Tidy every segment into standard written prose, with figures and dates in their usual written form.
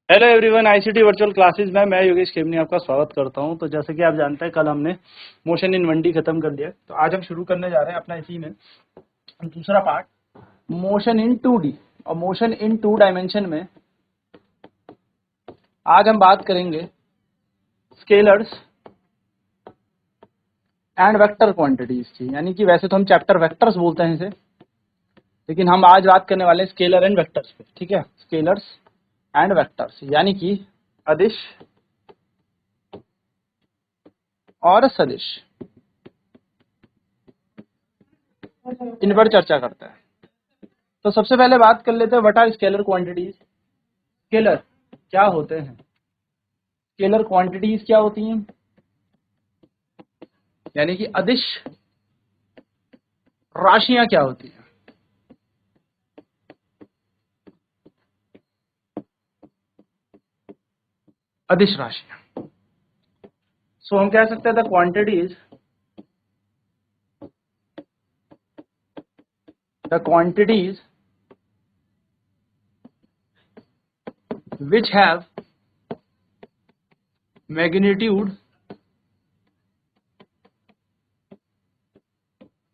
Hello everyone, ICT virtual classes में मैं योगेश खेमनी आपका स्वागत करता हूं। तो जैसे कि आप जानते हैं, कल हमने मोशन इन 1D खत्म कर दिया। तो आज हम शुरू करने जा रहे हैं अपना इसी में दूसरा पार्ट, मोशन इन 2D। और मोशन इन 2 डायमेंशन में आज हम बात करेंगे स्केलर्स एंड वेक्टर क्वांटिटीज की। यानी कि वैसे तो हम चैप्टर वेक्टर्स बोलते हैं इसे, लेकिन हम आज बात करने वाले हैं स्केलर एंड वेक्टर्स पे। ठीक है, स्केलर्स एंड वेक्टर्स यानी कि अदिश और सदिश, इन पर चर्चा करते हैं। तो सबसे पहले बात कर लेते हैं what are scalar quantities. Scalar क्या होते हैं, स्केलर क्वांटिटीज क्या होती हैं, यानी कि अदिश राशियां क्या होती हैं। अदिश राशियां, सो हम कह सकते हैं the quantities which have magnitude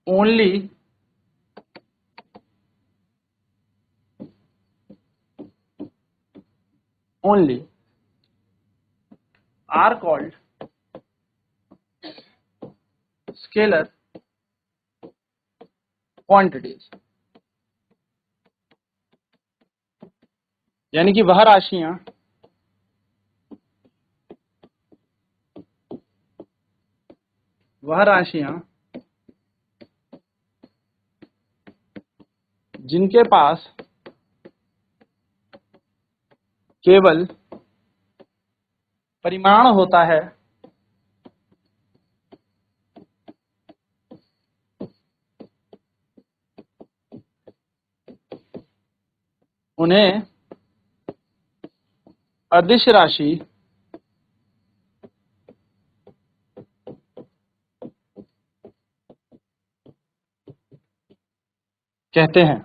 only are called scalar quantities। यानी कि वह राशियां जिनके पास केवल परिमाण होता है, उन्हें अदिश राशि कहते हैं।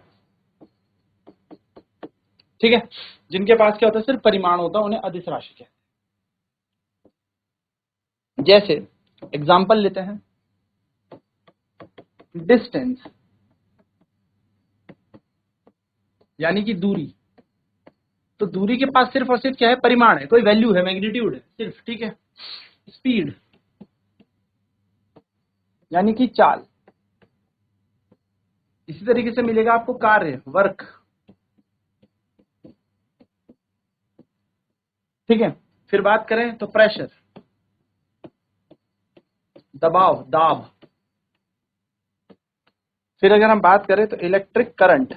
ठीक है, जिनके पास क्या होता है, सिर्फ परिमाण होता है, उन्हें अदिश राशि कहते हैं। जैसे एग्जाम्पल लेते हैं, डिस्टेंस यानी कि दूरी। तो दूरी के पास सिर्फ और सिर्फ क्या है, परिमाण है, कोई वैल्यू है, मैग्नीट्यूड है सिर्फ। ठीक है, स्पीड यानी कि चाल। इसी तरीके से मिलेगा आपको कार्य, वर्क। ठीक है, फिर बात करें तो प्रेशर, दबाव, दाब। फिर अगर हम बात करें तो इलेक्ट्रिक करंट,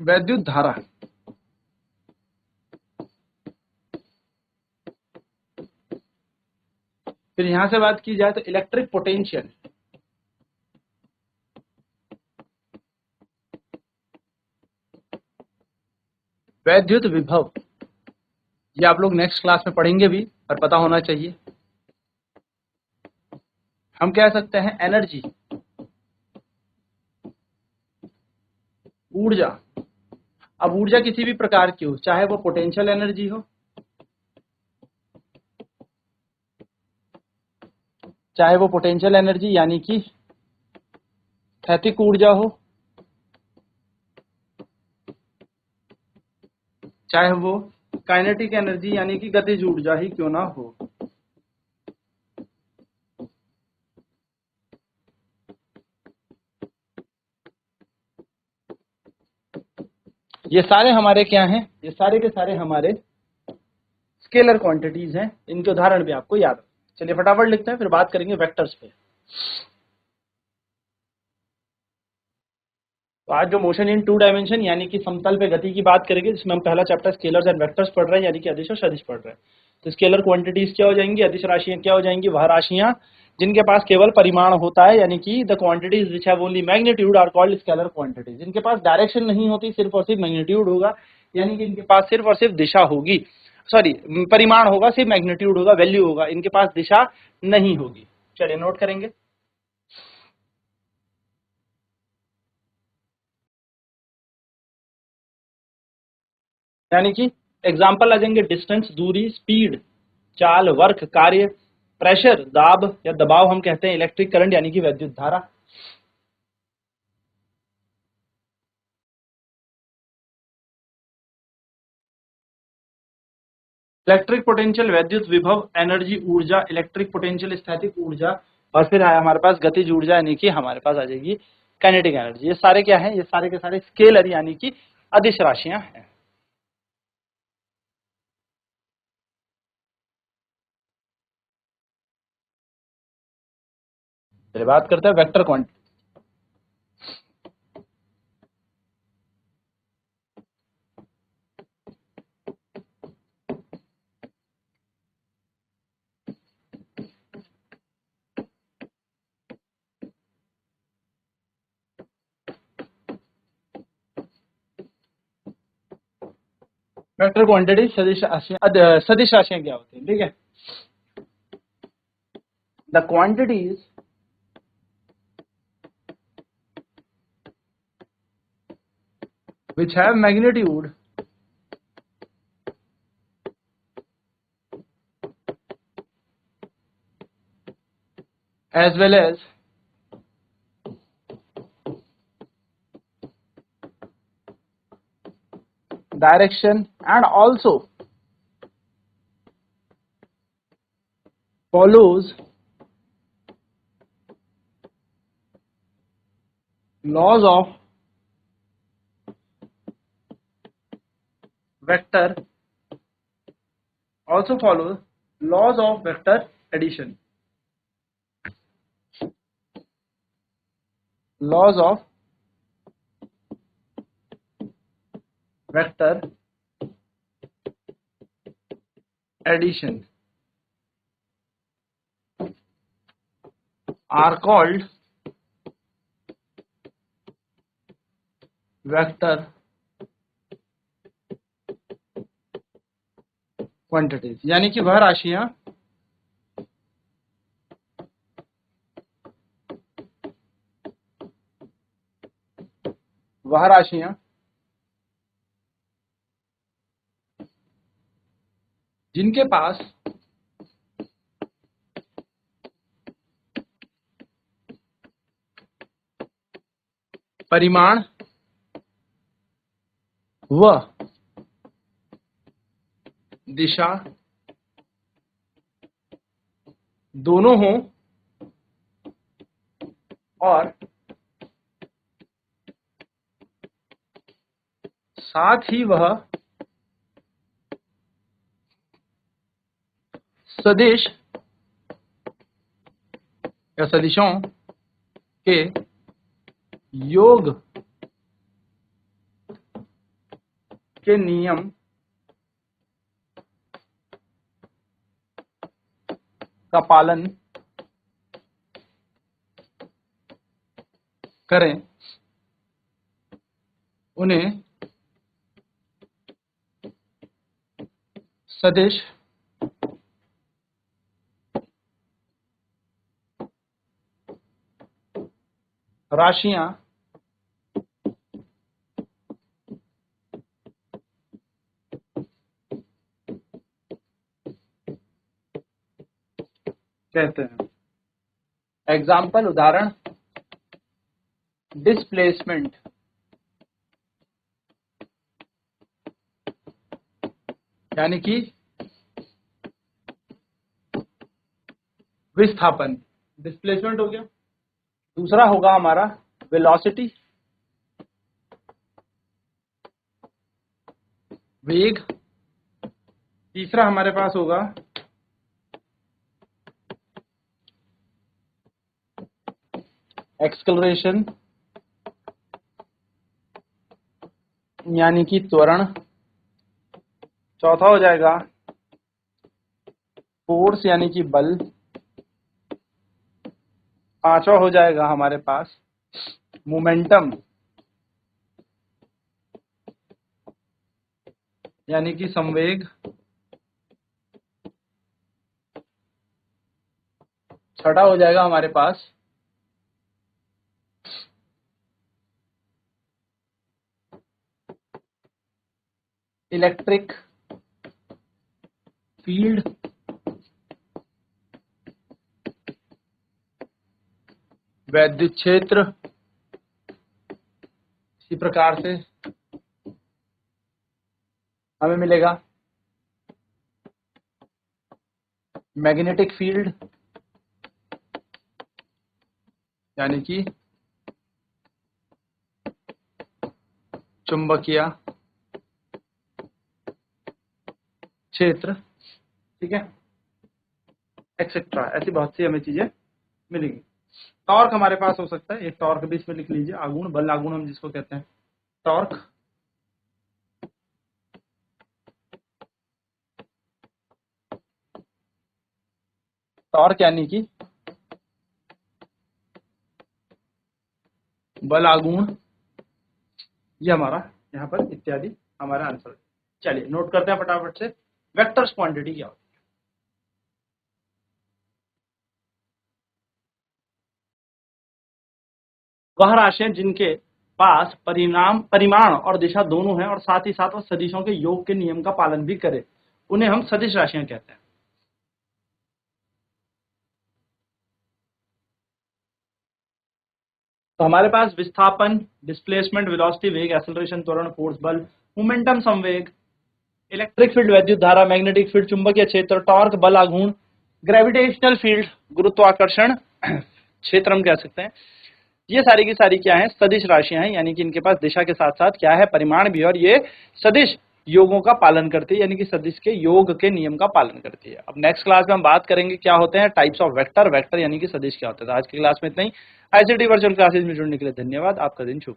वैद्युत धारा। फिर यहां से बात की जाए तो इलेक्ट्रिक पोटेंशियल, वैद्युत विभव। ये आप लोग नेक्स्ट क्लास में पढ़ेंगे भी और पता होना चाहिए। हम कह सकते हैं एनर्जी, ऊर्जा। अब ऊर्जा किसी भी प्रकार की हो, चाहे वो पोटेंशियल एनर्जी हो, चाहे वो पोटेंशियल एनर्जी यानी कि स्थैतिक ऊर्जा हो, चाहे वो काइनेटिक एनर्जी यानी कि गतिज ऊर्जा ही क्यों ना हो। ये सारे हमारे क्या हैं, ये सारे के सारे हमारे स्केलर क्वांटिटीज हैं। इनके उदाहरण भी आपको याद है। चलिए फटाफट लिखते हैं, फिर बात करेंगे वेक्टर्स पे। तो आज जो मोशन इन 2 डायमेंशन यानी कि समतल पे गति की बात करेंगे, जिसमें हम पहला चैप्टर स्केलर्स एंड वेक्टर्स पढ़ रहे हैं, यानी कि अदिश और सदिश पढ़ रहे हैं। तो स्केलर क्वांटिटीज क्या हो जाएंगी, अदिश राशियां क्या हो जाएंगी, वह राशियां जिनके पास केवल परिमाण होता है, यानी कि the quantities which have only magnitude are called scalar quantities. जिनके पास डायरेक्शन नहीं होती, सिर्फ और सिर्फ मैग्नीट्यूड होगा, यानी कि इनके पास सिर्फ और सिर्फ दिशा होगी, सॉरी परिमाण होगा, सिर्फ मैग्नीट्यूड होगा, वैल्यू होगा, इनके पास दिशा नहीं होगी। चलिए नोट करेंगे। यानी कि एग्जाम्पल आ जाएंगे डिस्टेंस दूरी, स्पीड चाल, वर्क कार्य, प्रेशर दाब या दबाव हम कहते हैं, इलेक्ट्रिक करंट यानी कि विद्युत धारा। इलेक्ट्रिक पोटेंशियल विद्युत विभव, एनर्जी ऊर्जा, इलेक्ट्रिक पोटेंशियल स्थैतिक ऊर्जा, और फिर है हमारे पास गतिज ऊर्जा यानी कि हमारे पास आ जाएगी काइनेटिक एनर्जी। ये सारे क्या है, ये सारे के सारे स्केलर यानी कि अदिश राशियां हैं। चलिए बात करते हैं वेक्टर क्वांटिटी। वेक्टर क्वांटिटी सदिश राशियां क्या होती है, ठीक है। The quantities which have magnitude as well as direction and also follows laws of vector, also follows laws of vector addition, laws of vector addition are called vector quantities। यानी कि वह राशियां जिनके पास परिमाण व दिशा दोनों हों और साथ ही वह सदिश या सदिशों के योग के नियम का पालन करें, उन्हें सदिश राशियां कहते हैं। एग्जाम्पल उदाहरण डिस्प्लेसमेंट यानी कि विस्थापन, डिस्प्लेसमेंट हो गया। दूसरा होगा हमारा वेलोसिटी, वेग। तीसरा हमारे पास होगा एक्सलरेशन यानी कि त्वरण। चौथा हो जाएगा फोर्स यानी कि बल। पांचवा हो जाएगा हमारे पास मोमेंटम यानी कि संवेग। छठा हो जाएगा हमारे पास इलेक्ट्रिक फील्ड, वैद्युत क्षेत्र, इसी प्रकार से हमें मिलेगा मैग्नेटिक फील्ड, यानी कि चुंबकीय क्षेत्र, ठीक है, एक्सेट्रा, ऐसी बहुत सी हमें चीजें मिलेंगी। टॉर्क हमारे पास हो सकता है, एक टॉर्क भी इसमें लिख लीजिए, आघूर्ण, बल आघूर्ण हम जिसको कहते हैं, टॉर्क। टॉर्क यानी कि बल आघूर्ण, ये हमारा यहाँ पर इत्यादि हमारा आंसर है। चलिए नोट करते हैं फटाफट से, वेक्टर्स क्वांटिटी क्या होती है। वह राशियां जिनके पास परिमाण और दिशा दोनों हैं और साथ ही साथ वह सदिशों के योग के नियम का पालन भी करे, उन्हें हम सदिश राशियां कहते हैं। तो हमारे पास विस्थापन, डिस्प्लेसमेंट, वेलोसिटी, वेग, एक्सेलरेशन, त्वरण, फोर्स, बल, मोमेंटम, संवेग, इलेक्ट्रिक फील्ड, विद्युत धारा, मैग्नेटिक फील्ड, चुंबकीय क्षेत्र, टॉर्क, बल आघूर्ण, ग्रेविटेशनल फील्ड, गुरुत्वाकर्षण क्षेत्र हम कह सकते हैं, ये सारी की सारी क्या है, सदिश राशियां हैं, यानी कि इनके पास दिशा के साथ साथ क्या है, परिमाण भी, और ये सदिश योगों का पालन करती है, यानी कि सदिश के योग के नियम का पालन करती है। अब नेक्स्ट क्लास में हम बात करेंगे क्या होते हैं टाइप्स ऑफ वेक्टर, वेक्टर यानी कि सदिश क्या होता है। तो आज की क्लास में इतना ही। आईसीटी वर्चुअल क्लासेज में जुड़ने के लिए धन्यवाद। आपका दिन शुभ।